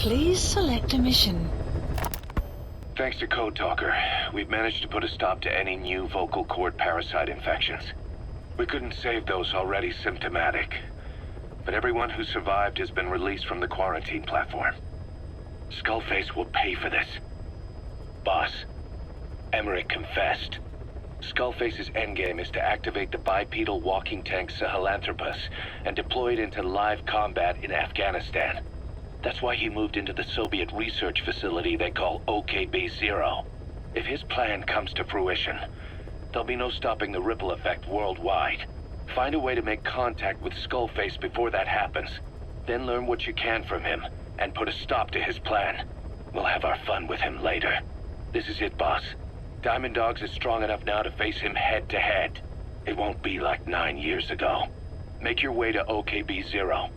Please select a mission. Thanks to Code Talker, we've managed to put a stop to any new vocal cord parasite infections. We couldn't save those already symptomatic, but everyone who survived has been released from the quarantine platform. Skullface will pay for this. Boss, Emmerich confessed. Skullface's endgame is to activate the bipedal walking tank Sahelanthropus and deploy it into live combat in Afghanistan. That's why he moved into the Soviet research facility they call OKB Zero. If his plan comes to fruition, there'll be no stopping the ripple effect worldwide. Find a way to make contact with Skullface before that happens. Then learn what you can from him and put a stop to his plan. We'll have our fun with him later. This is it, boss. Diamond Dogs is strong enough now to face him head to head. It won't be like 9 years ago. Make your way to OKB Zero.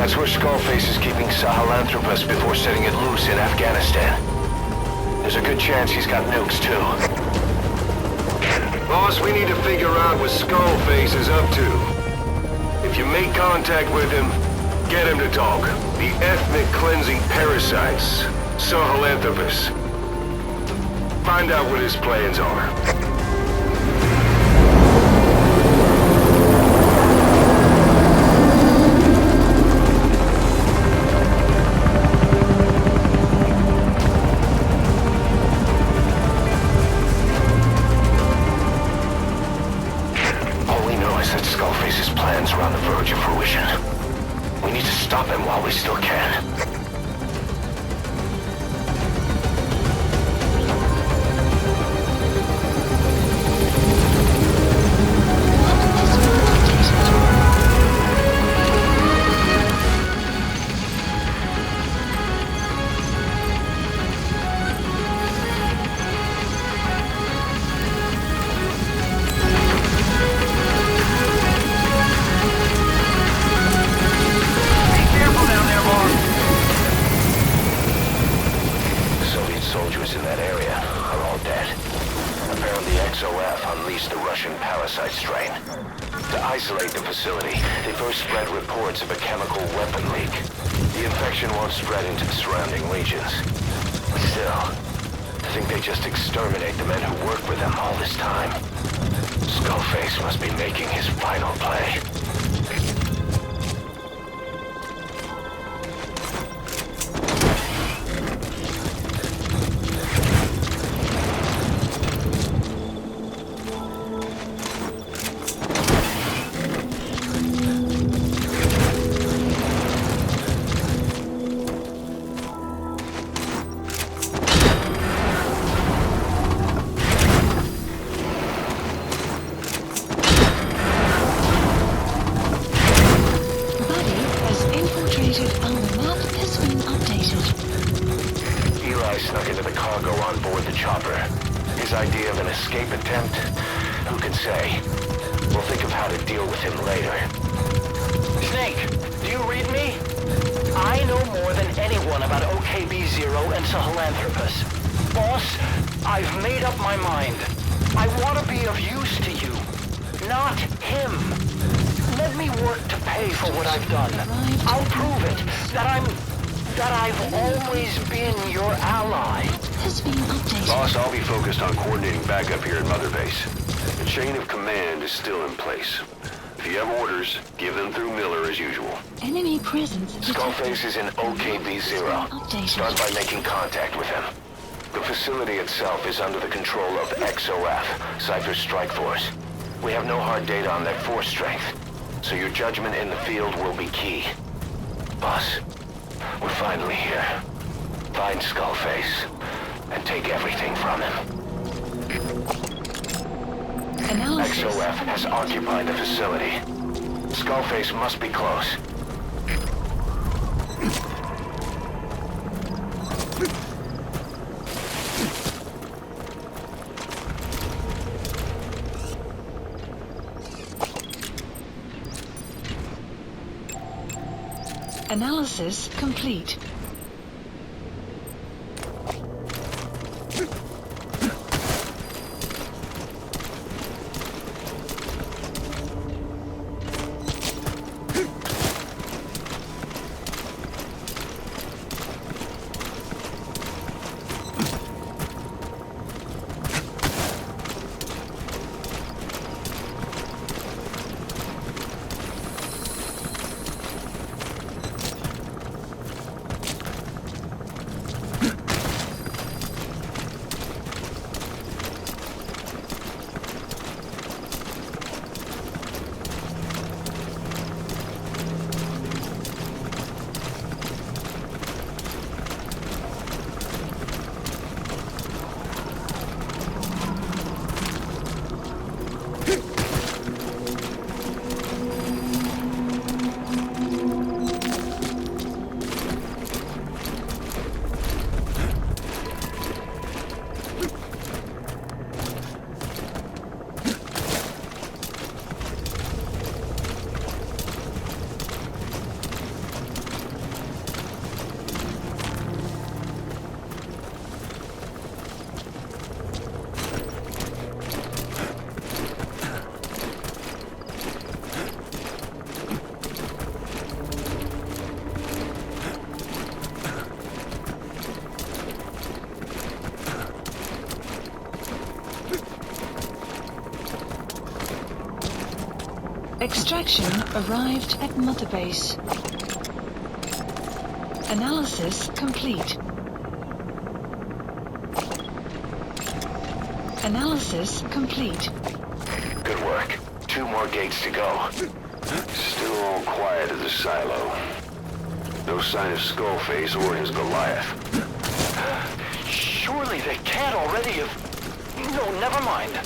That's where Skullface is keeping Sahelanthropus before setting it loose in Afghanistan. There's a good chance he's got nukes, too. Boss, we need to figure out what Skullface is up to. If you make contact with him, get him to talk. The ethnic cleansing parasites, Sahelanthropus. Find out what his plans are. Skullface's plans are on the verge of fruition. We need to stop him while we still can. Exterminate the men who worked with them all this time. Skullface must be making his final play. Boss, I'll be focused on coordinating backup here at Mother Base. The chain of command is still in place. If you have orders, give them through Miller as usual. Enemy presence detected. Skullface is in OKB Zero. Updated. Start by making contact with him. The facility itself is under the control of XOF, Cypher's strike force. We have no hard data on their force strength, so your judgment in the field will be key. Boss, we're finally here. Find Skullface and take everything from him. Analysis. XOF has occupied the facility. Skullface must be close. Analysis complete. Extraction arrived at Mother Base. Analysis complete. Analysis complete. Good work. 2 more gates to go. Still all quiet at the silo. No sign of Skullface or his Goliath. Surely they can't already have... No, never mind.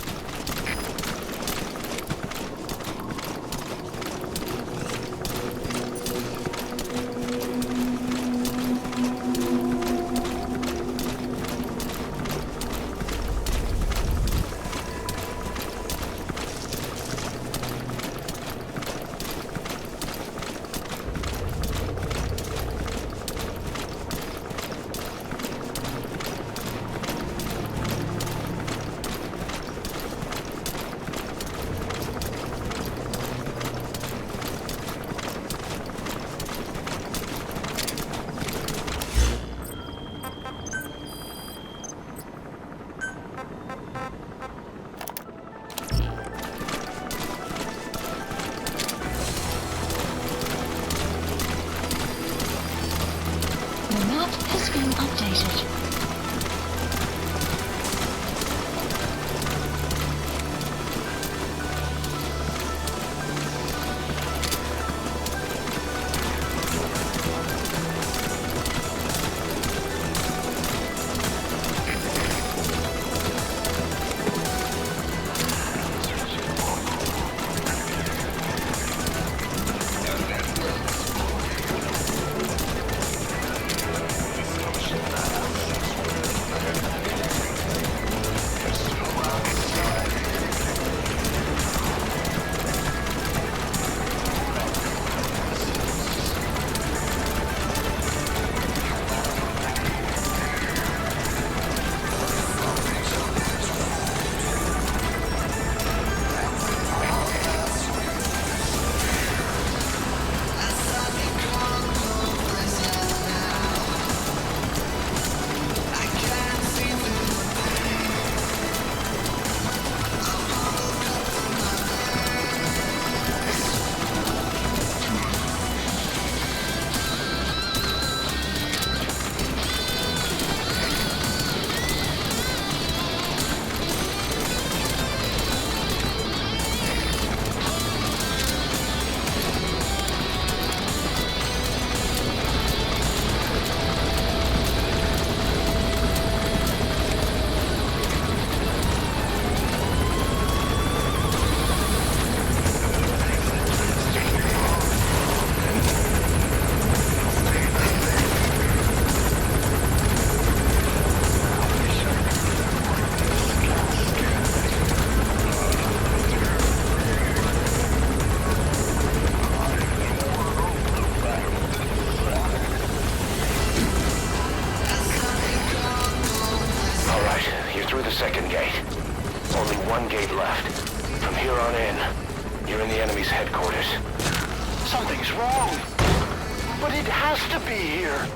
gate left. From here on in, you're in the enemy's headquarters. Something's wrong. But it has to be here.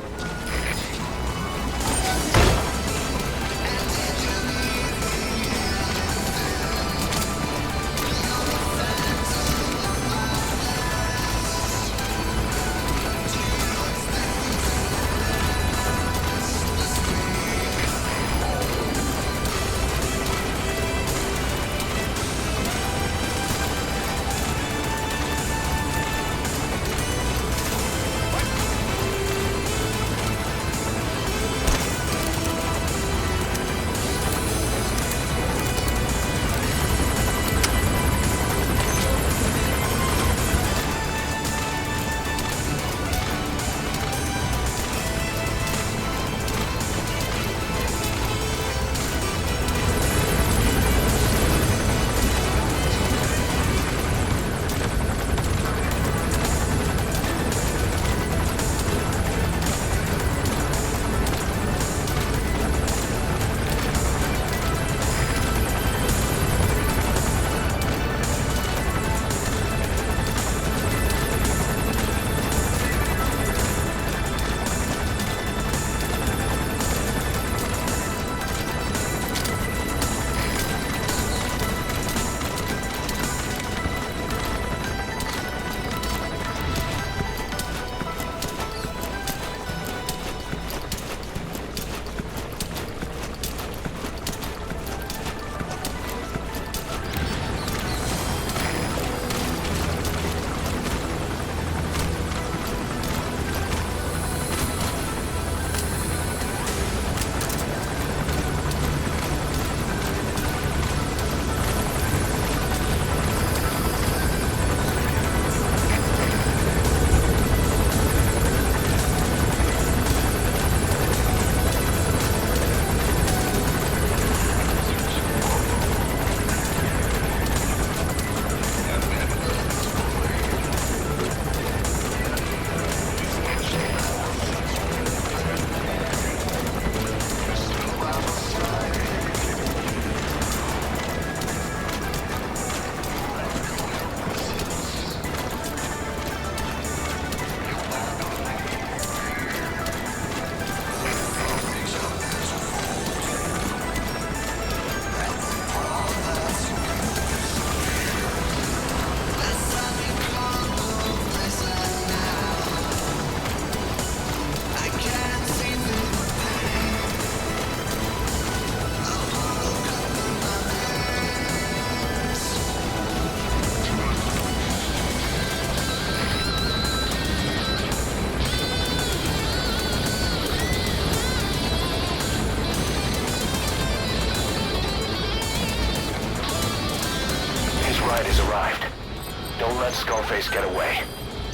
Let Skullface get away.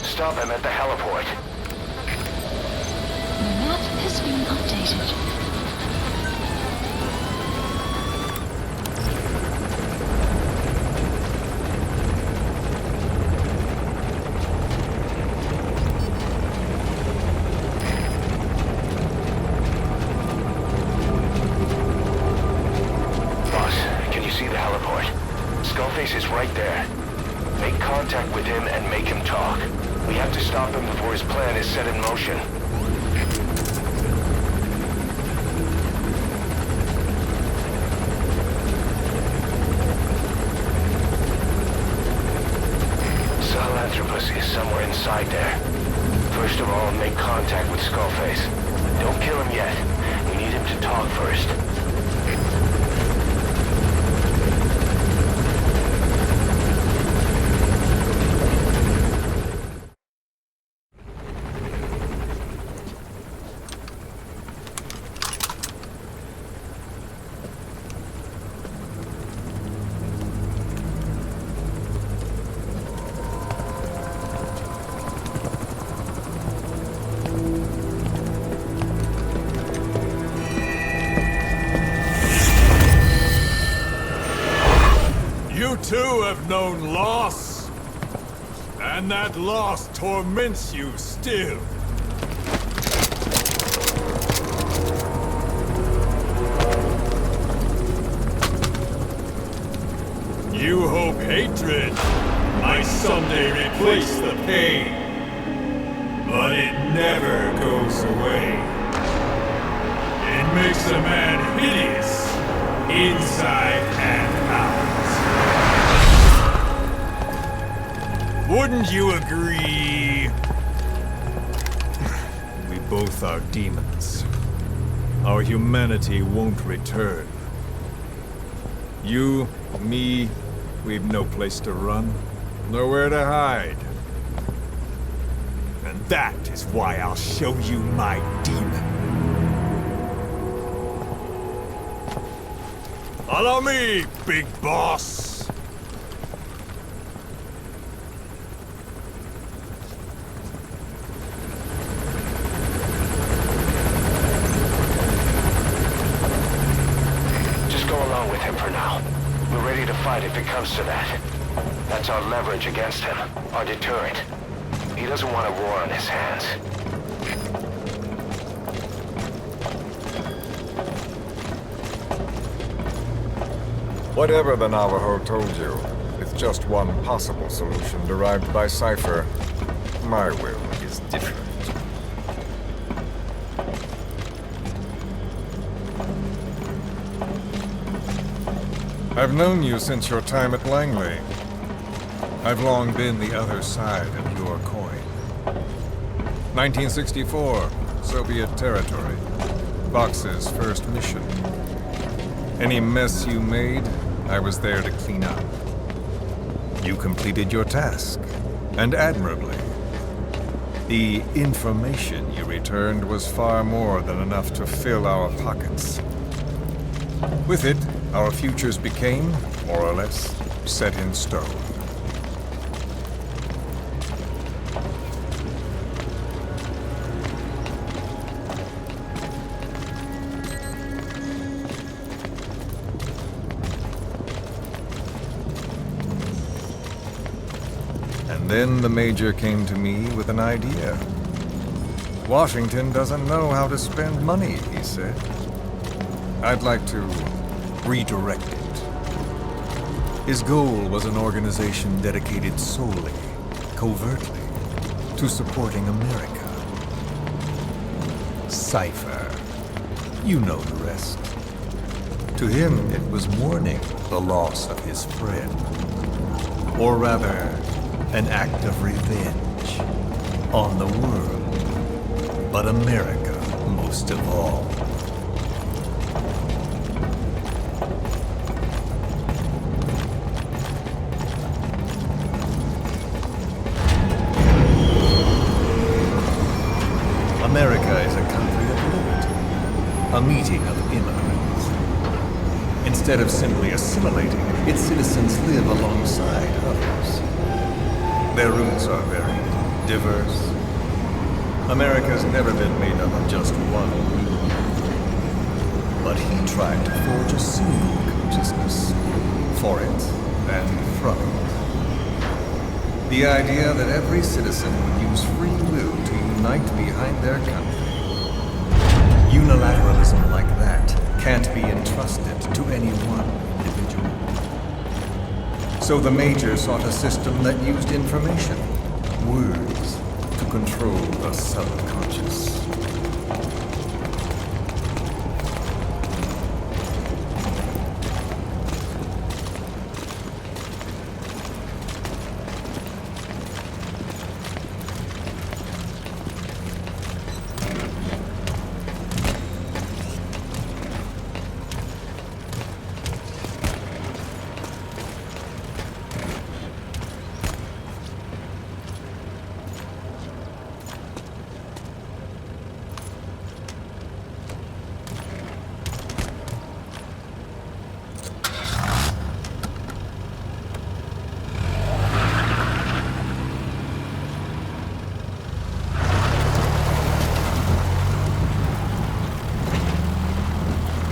Stop him at the heliport. The map has been updated. Boss, can you see the heliport? Skullface is right there. Make contact with him and make him talk. We have to stop him before his plan is set in motion. Sahelanthropus is somewhere inside there. First of all, make contact with Skullface. Don't kill him yet. We need him to talk first. You too have known loss, and that loss torments you still. You hope hatred might someday replace the pain, but it never goes away. It makes a man hideous, inside and out. Wouldn't you agree? We both are demons. Our humanity won't return. You, me, we've no place to run, nowhere to hide. And that is why I'll show you my demon. Follow me, big boss! Just go along with him for now. We're ready to fight if it comes to that. That's our leverage against him, our deterrent. He doesn't want a war on his hands. Whatever the Navajo told you, it's just one possible solution derived by Cypher. My will is different. I've known you since your time at Langley. I've long been the other side of your coin. 1964, Soviet territory. Vox's first mission. Any mess you made, I was there to clean up. You completed your task, and admirably. The information you returned was far more than enough to fill our pockets. With it, our futures became, more or less, set in stone. And then the Major came to me with an idea. Washington doesn't know how to spend money, he said. I'd like to redirect it. His goal was an organization dedicated solely, covertly, to supporting America. Cypher. You know the rest. To him, it was mourning the loss of his friend. Or rather, an act of revenge on the world, but America most of all. America is a country of liberty, a meeting of immigrants. Instead of simply assimilating, its citizens live alongside others. Their roots are varied, diverse. America's never been made up of just one group. But he tried to forge a single consciousness, for it and from it. The idea that every citizen would use free will to unite behind their country. Unilateralism like that can't be entrusted to any one individual. So the Major sought a system that used information, words, to control the subconscious.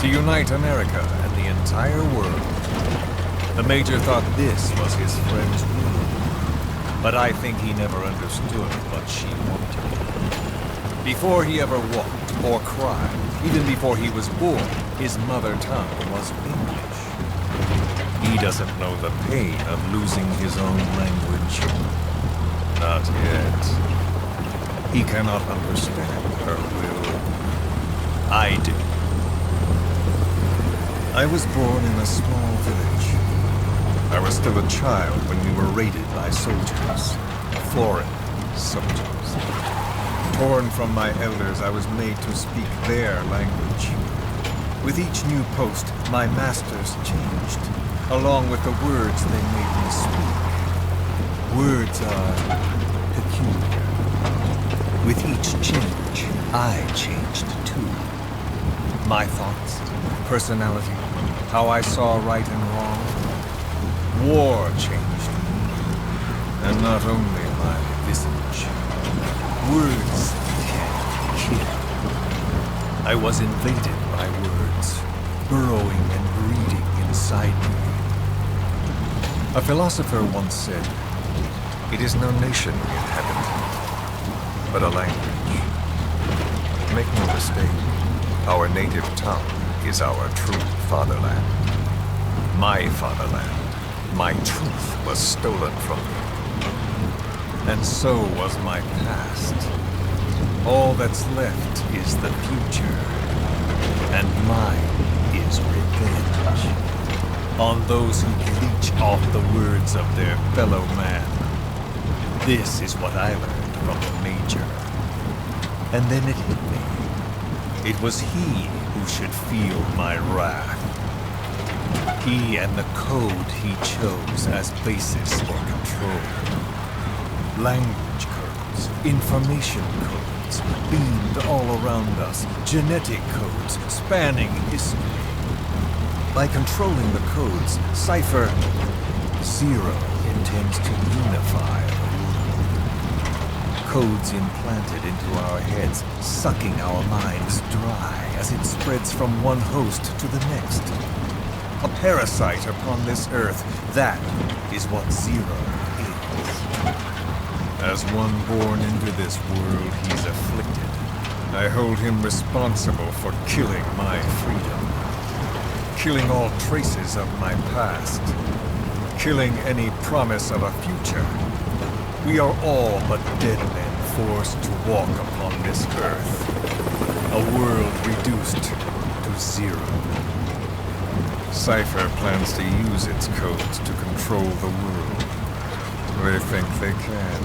To unite America and the entire world. The Major thought this was his friend's will. But I think he never understood what she wanted. Before he ever walked or cried, even before he was born, his mother tongue was English. He He doesn't know the pain of losing his own language. Not yet. He cannot understand her will. I do. I was born in a small village. I was still a child when we were raided by soldiers. Foreign soldiers. Torn from my elders, I was made to speak their language. With each new post, my masters changed, along with the words they made me speak. Words are peculiar. With each change, I changed too. My thoughts, personality, how I saw right and wrong. War changed me, and not only my visage. Words can kill. I was invaded by words, burrowing and breeding inside me. A philosopher once said, "It is no nation we inhabit, but a language." Make no mistake, our native tongue is our true fatherland. My fatherland, my truth was stolen from me. And so was my past. All that's left is the future. And mine is revenge. On those who leech off the words of their fellow man. This is what I learned from the Major. And then it hit me. It was he who should feel my wrath. He and the code he chose as basis for control. Language codes, information codes, beamed all around us, genetic codes spanning history. By controlling the codes, Cipher Zero intends to unify the world. Codes implanted into our heads, sucking our minds dry as it spreads from one host to the next. A parasite upon this earth, that is what Zero is. As one born into this world, he's afflicted. I hold him responsible for killing my freedom. Killing all traces of my past. Killing any promise of a future. We are all but dead men forced to walk upon this earth. A world reduced to zero. Cipher plans to use its codes to control the world. They think they can.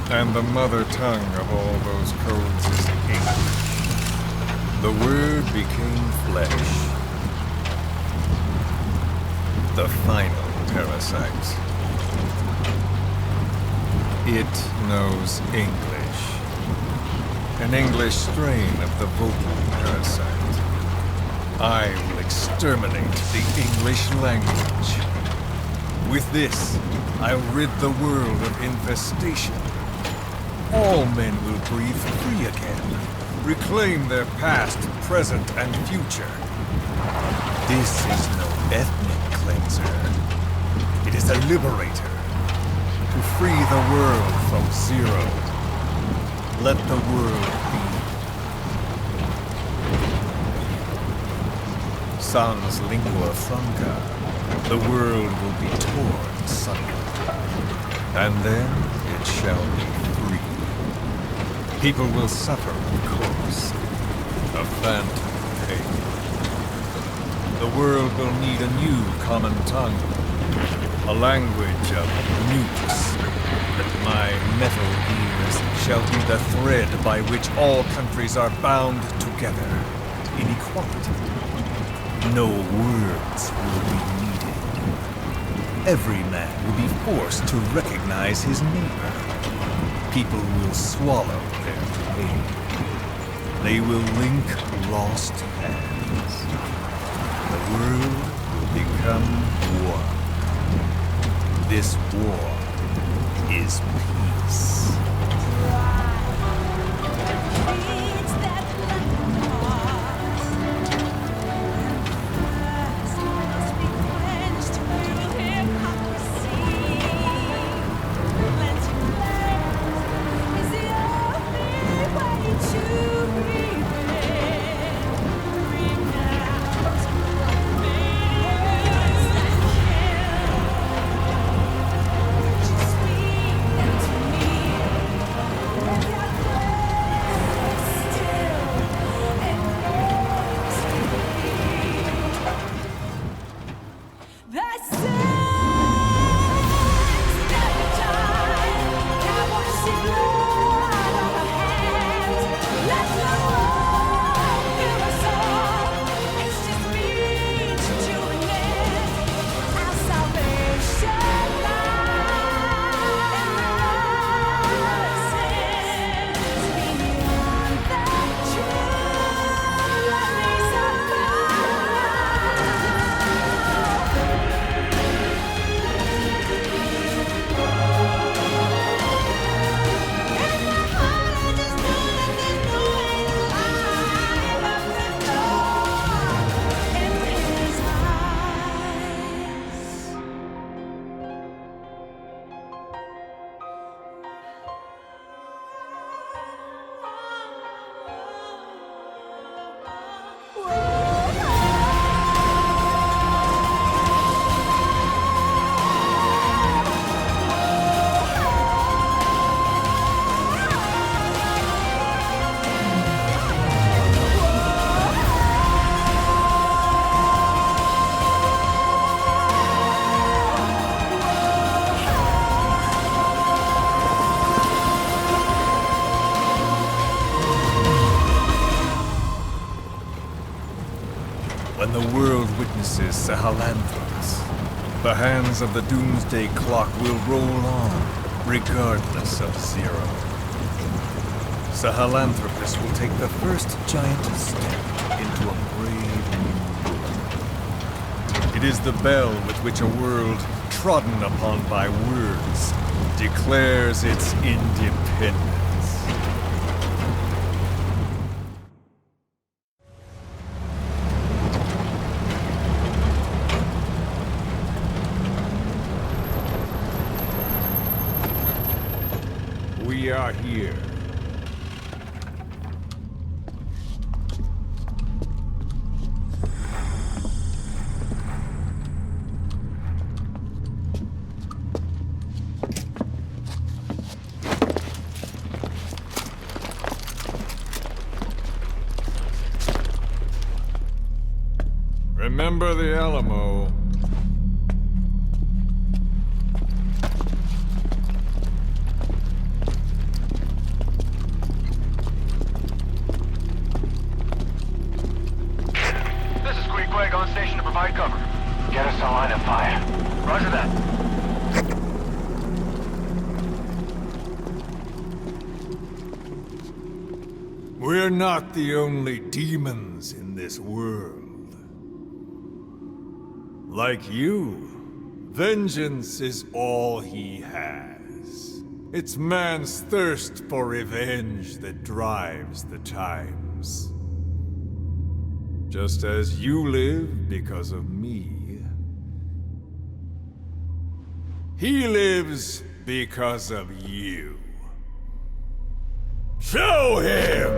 And the mother tongue of all those codes is English. The word became flesh. The final parasite. It knows English. An English strain of the vocal parasite. I will exterminate the English language. With this, I'll rid the world of infestation. All men will breathe free again, reclaim their past, present, and future. This is no ethnic cleanser. It is a liberator. To free the world from Zero. Let the world be. Sans lingua franca, the world will be torn asunder. And then it shall be free. People will suffer, of course. A phantom pain. The world will need a new common tongue. A language of nukes. That my metal ears shall be the thread by which all countries are bound together in equality. No words will be needed. Every man will be forced to recognize his neighbor. People will swallow their pain. They will link lost hands. The world will become one. This war is peace. Sahelanthropus. The hands of the Doomsday Clock will roll on, regardless of Zero. Sahelanthropus will take the first giant step into a brave new world. It is the bell with which a world trodden upon by words declares its independence. We are here. Remember the Alamo. On station to provide cover. Get us a line of fire. Roger that. We're not the only demons in this world. Like you, vengeance is all he has. It's man's thirst for revenge that drives the times. Just as you live because of me, he lives because of you. Show him!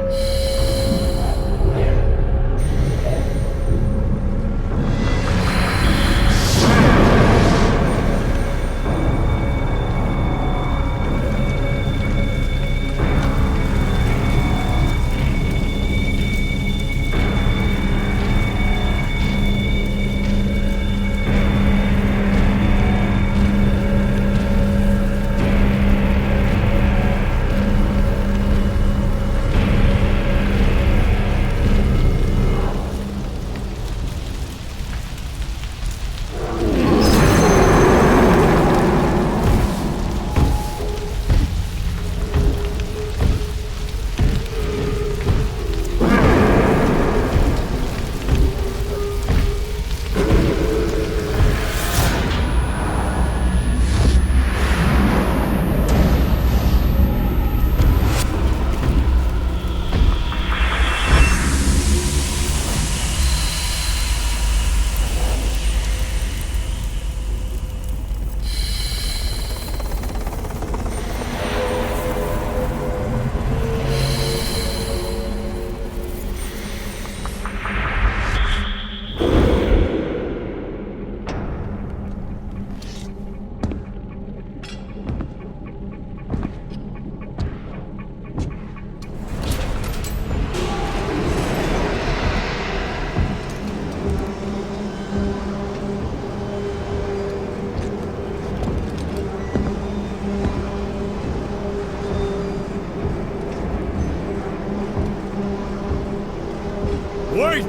Wait!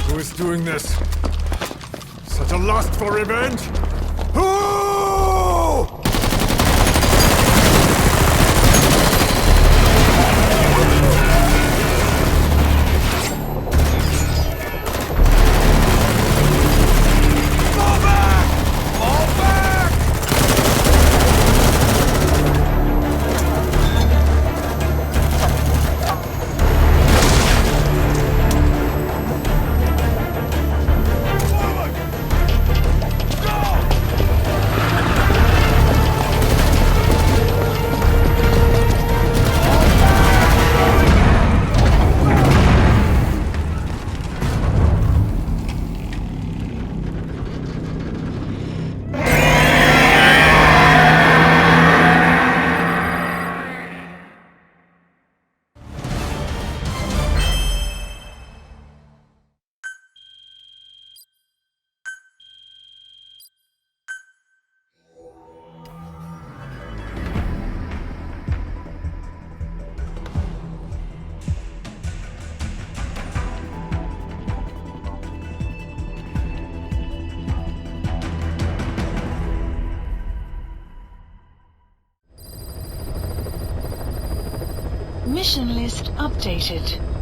Who is doing this? Such a lust for revenge? Who? Mission list updated.